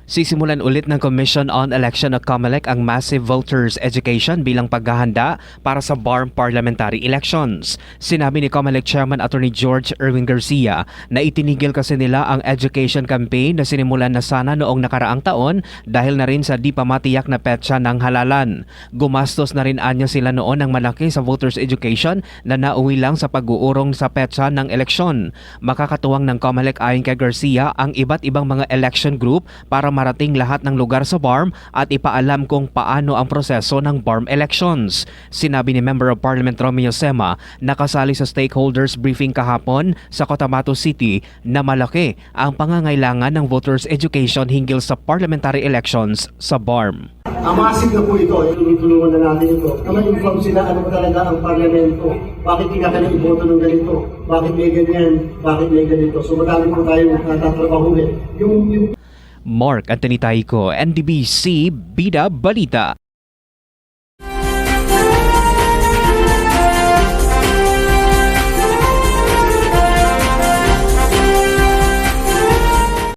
Sisimulan ulit ng Commission on Election of COMELEC ang massive voters education bilang paghahanda para sa BARM parliamentary elections. Sinabi ni COMELEC Chairman Attorney George Erwin Garcia na itinigil kasi nila ang education campaign na sinimulan na sana noong nakaraang taon dahil na rin sa di pa matiyak na petsa ng halalan. Gumastos na rin anya sila noon ng malaki sa voters education na nauwi lang sa pag-uurong sa petsa ng eleksyon. Makakatuwang ng COMELEC ayon kay Garcia ang iba't ibang mga election group para marating lahat ng lugar sa BARM at ipaalam kung paano ang proseso ng BARM elections. Sinabi ni Member of Parliament Romeo Sema na kasali sa stakeholders briefing kahapon sa Cotabato City na malaki ang pangangailangan ng voters education hinggil sa parliamentary elections sa BARM. Amasig na po ito, tinutulungan na natin ito. Na ma-inform sila ano talaga ang parlamento, bakit kinakailangan iboto ng ganito, bakit may ganyan, bakit may ganito. So madami po tayong natatrabahuhin. Mark Anthony Taico, NDBC Bida Balita.